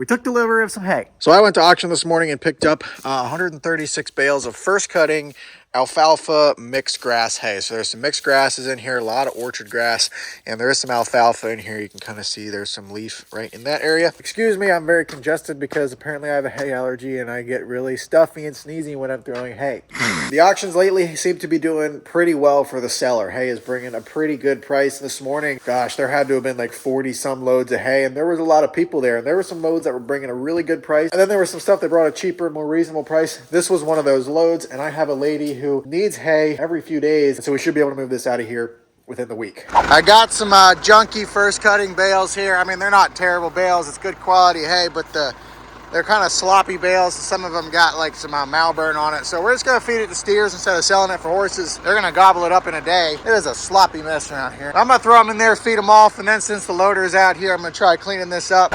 We took delivery of some hay. So I went to auction this morning and picked up 136 bales of first cutting alfalfa mixed grass hay. So there's some mixed grasses in here, a lot of orchard grass, and there is some alfalfa in here. You can kind of see there's some leaf right in that area. Excuse me, I'm very congested because apparently I have a hay allergy and I get really stuffy and sneezy when I'm throwing hay. The auctions lately seem to be doing pretty well for the seller. Hay is bringing a pretty good price this morning. Gosh, there had to have been like 40 some loads of hay, and there was a lot of people there, and there were some loads that were bringing a really good price, and then there was some stuff that brought a cheaper, more reasonable price. This was one of those loads, and I have a lady who needs hay every few days, so we should be able to move this out of here within the week. I got some junky first cutting bales here. I mean, they're not terrible bales. It's good quality hay, but they're kind of sloppy bales. Some of them got like some Malburn on it. So we're just gonna feed it to steers instead of selling it for horses. They're gonna gobble it up in a day. It is a sloppy mess around here. I'm gonna throw them in there, feed them off, and then since the loader is out here, I'm gonna try cleaning this up.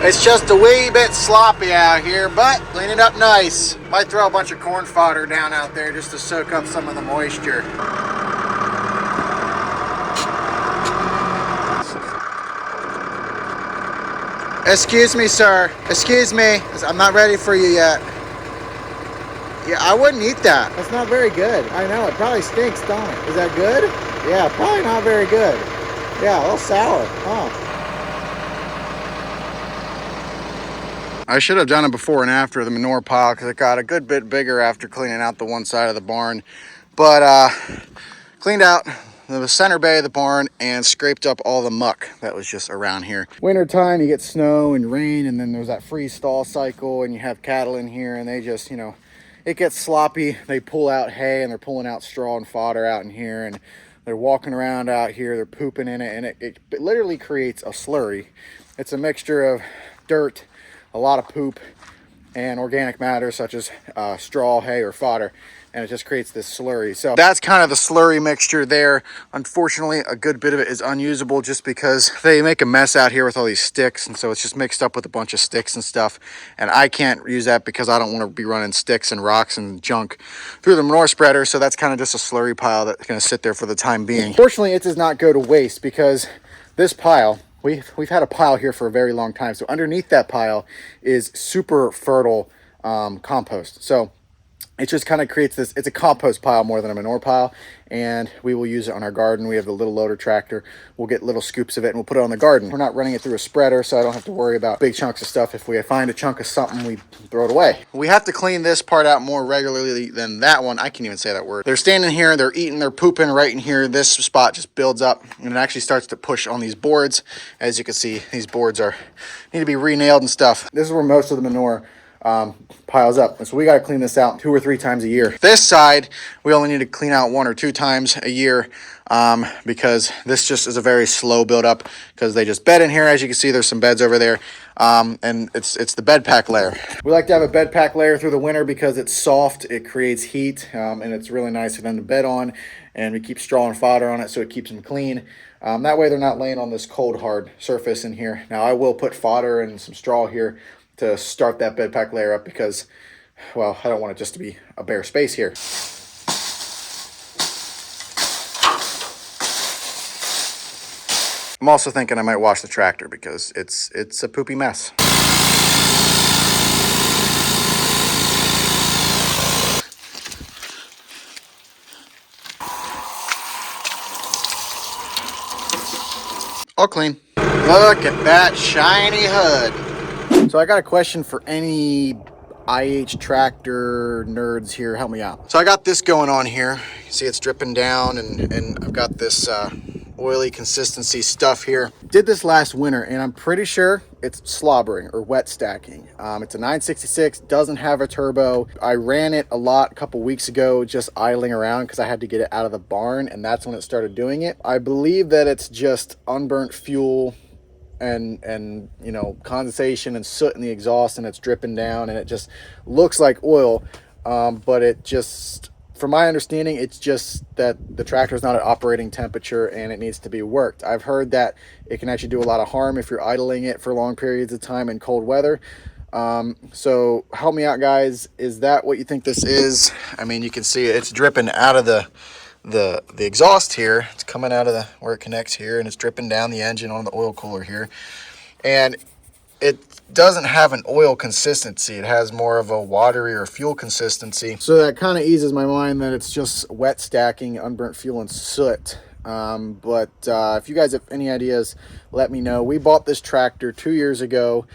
It's just a wee bit sloppy out here, but clean it up nice. Might throw a bunch of corn fodder down out there just to soak up some of the moisture. Excuse me, sir. Excuse me. I'm not ready for you yet. Yeah, I wouldn't eat that. That's not very good. I know, it probably stinks, don't it? Is that good? Yeah, probably not very good. Yeah, a little sour, huh? I should have done it before and after the manure pile because it got a good bit bigger after cleaning out the one side of the barn. But cleaned out the center bay of the barn and scraped up all the muck that was just around here. Winter time, you get snow and rain, and then there's that freeze thaw cycle, and you have cattle in here, and they just, you know, it gets sloppy. They pull out hay and they're pulling out straw and fodder out in here, and they're walking around out here, they're pooping in it, and it literally creates a slurry. It's a mixture of dirt, a lot of poop, and organic matter such as straw, hay, or fodder, and it just creates this slurry. So that's kind of the slurry mixture there. Unfortunately, a good bit of it is unusable just because they make a mess out here with all these sticks, and so it's just mixed up with a bunch of sticks and stuff, and I can't use that because I don't want to be running sticks and rocks and junk through the manure spreader. So that's kind of just a slurry pile that's going to sit there for the time being. Fortunately, it does not go to waste because this pile, We've had a pile here for a very long time. So underneath that pile is super fertile compost. So it just kind of creates this, it's a compost pile more than a manure pile, and we will use it on our garden. We have the little loader tractor. We'll get little scoops of it and we'll put it on the garden. We're not running it through a spreader, so I don't have to worry about big chunks of stuff. If we find a chunk of something, we throw it away. We have to clean this part out more regularly than that one. I can't even say that word. They're standing here, they're eating, they're pooping right in here. This spot just builds up and it actually starts to push on these boards. As you can see, these boards need to be re-nailed and stuff. This is where most of the manure piles up, and so we got to clean this out 2 or 3 times a year. This side we only need to clean out 1 or 2 times a year because this just is a very slow build up because they just bed in here. As you can see, there's some beds over there, and it's the bed pack layer. We like to have a bed pack layer through the winter because it's soft, it creates heat, and it's really nice for them to bed on, and we keep straw and fodder on it so it keeps them clean. That way they're not laying on this cold hard surface in here. Now I will put fodder and some straw here to start that bed pack layer up because, well, I don't want it just to be a bare space here. I'm also thinking I might wash the tractor because it's a poopy mess. All clean. Look at that shiny hood. So I got a question for any IH tractor nerds here. Help me out. So I got this going on here. You can see it's dripping down, and I've got this oily consistency stuff here. Did this last winter, and I'm pretty sure it's slobbering or wet stacking. It's a 966, doesn't have a turbo. I ran it a lot a couple weeks ago, just idling around because I had to get it out of the barn, and that's when it started doing it. I believe that it's just unburnt fuel and you know, condensation and soot in the exhaust, and it's dripping down, and it just looks like oil, but it just, from my understanding, it's just that the tractor is not at operating temperature and it needs to be worked. I've heard that it can actually do a lot of harm if you're idling it for long periods of time in cold weather. So help me out, guys. Is that what you think this is? I mean, you can see it's dripping out of the exhaust here. It's coming out of the where it connects here, and it's dripping down the engine on the oil cooler here. And it doesn't have an oil consistency. It has more of a watery or fuel consistency. So that kind of eases my mind that it's just wet stacking, unburnt fuel, and soot. But if you guys have any ideas, let me know. We bought this tractor 2 years ago.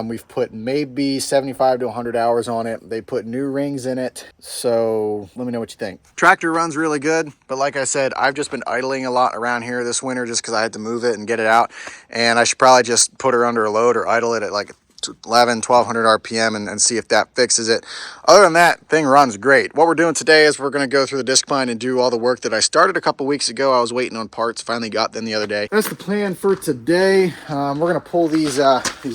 We've put maybe 75 to 100 hours on it. They put new rings in it. So let me know what you think. Tractor runs really good. But like I said, I've just been idling a lot around here this winter just because I had to move it and get it out. And I should probably just put her under a load or idle it at like 1200 RPM and see if that fixes it. Other than that, thing runs great. What we're doing today is we're going to go through the disc bind and do all the work that I started a couple weeks ago. I was waiting on parts, finally got them the other day. That's the plan for today. We're going to pull these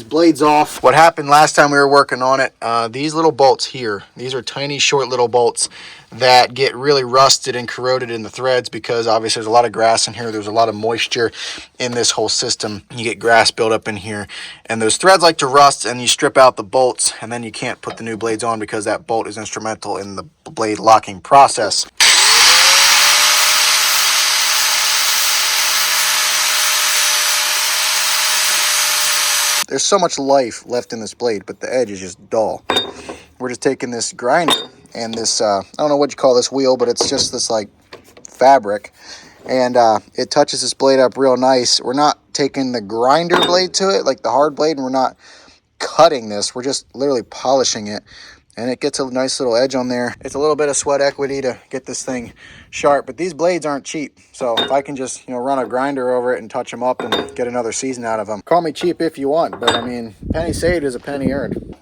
blades off. What happened last time we were working on it, these little bolts here, these are tiny short little bolts that get really rusted and corroded in the threads because obviously there's a lot of grass in here. There's a lot of moisture in this whole system. You get grass built up in here and those threads like to rust, and you strip out the bolts and then you can't put the new blades on because that bolt is instrumental in the blade locking process. There's so much life left in this blade, but the edge is just dull. We're just taking this grinder and this, I don't know what you call this wheel, but it's just this like fabric. And it touches this blade up real nice. We're not taking the grinder blade to it, like the hard blade, and we're not cutting this. We're just literally polishing it. And it gets a nice little edge on there. It's a little bit of sweat equity to get this thing sharp, but these blades aren't cheap. So if I can just, run a grinder over it and touch them up and get another season out of them. Call me cheap if you want, but I mean, penny saved is a penny earned.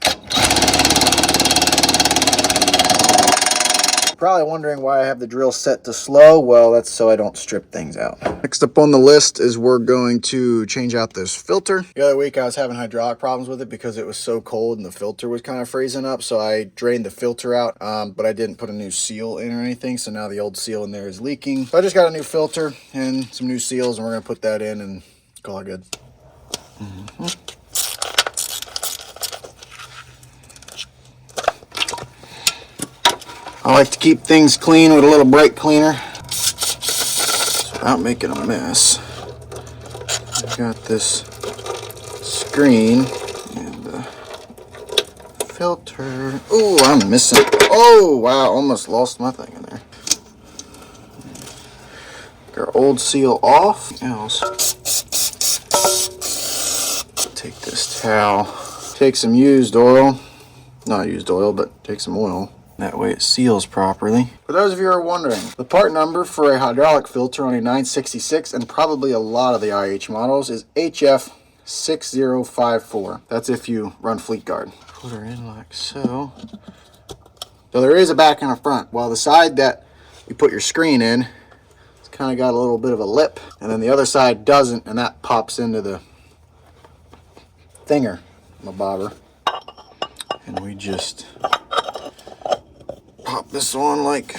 Probably wondering why I have the drill set to slow. Well, that's so I don't strip things out. Next up on the list is we're going to change out this filter. The other week I was having hydraulic problems with it because it was so cold and the filter was kind of freezing up. So I drained the filter out, but I didn't put a new seal in or anything. So now the old seal in there is leaking. So I just got a new filter and some new seals, and we're going to put that in and call it good. I like to keep things clean with a little brake cleaner without making a mess. I've got this screen and the filter. Oh, I'm missing. Oh, wow, almost lost my thing in there. Our old seal off. Else. Take this towel. Take some used oil. Not used oil, but take some oil. That way it seals properly. For those of you who are wondering, the part number for a hydraulic filter on a 966 and probably a lot of the IH models is HF6054. That's if you run Fleet Guard. Put her in like so. So there is a back and a front. While the side that you put your screen in, it's kind of got a little bit of a lip, and then the other side doesn't, and that pops into the thinger, my bobber. And we just pop this on like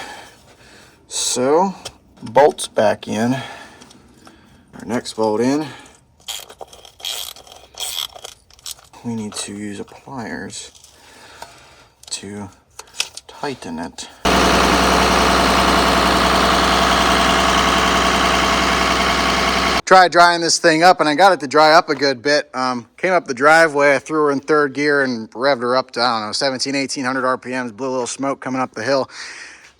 so. Bolts back in. Our next bolt in. We need to use pliers to tighten it. Tried drying this thing up, and I got it to dry up a good bit. Came up the driveway, I threw her in third gear and revved her up to, I don't know, 1800 RPMs, blew a little smoke coming up the hill.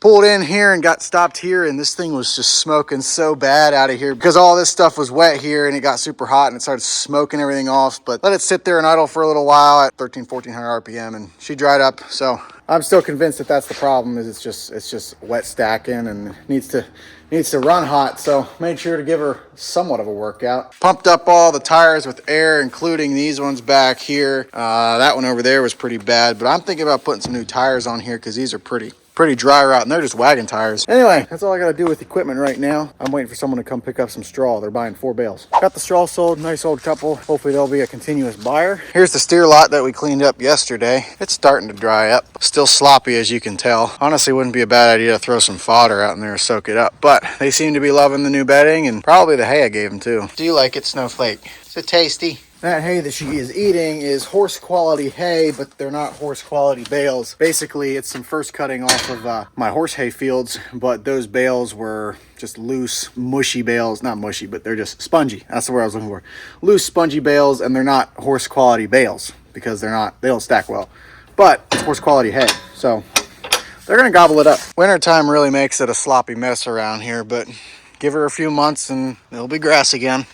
Pulled in here and got stopped here, and this thing was just smoking so bad out of here because all this stuff was wet here and it got super hot and it started smoking everything off. But let it sit there and idle for a little while at 1400 RPM, and she dried up. So I'm still convinced that that's the problem, is it's just wet stacking and needs to run hot. So made sure to give her somewhat of a workout. Pumped up all the tires with air, including these ones back here. That one over there was pretty bad, but I'm thinking about putting some new tires on here because these are pretty dry out, and they're just wagon tires. Anyway, that's all I gotta do with equipment right now. I'm waiting for someone to come pick up some straw. They're buying 4 bales. Got the straw sold, nice old couple. Hopefully they'll be a continuous buyer. Here's the steer lot that we cleaned up yesterday. It's starting to dry up. Still sloppy, as you can tell. Honestly, wouldn't be a bad idea to throw some fodder out in there and soak it up, but they seem to be loving the new bedding and probably the hay I gave them too. Do you like it, Snowflake? Is it tasty? That hay that she is eating is horse quality hay, but they're not horse quality bales. Basically, it's some first cutting off of my horse hay fields, but those bales were just loose, mushy bales. Not mushy, but they're just spongy. That's the word I was looking for. Loose, spongy bales, and they're not horse quality bales because they don't stack well. But it's horse quality hay, so they're gonna gobble it up. Wintertime really makes it a sloppy mess around here, but give her a few months and it'll be grass again.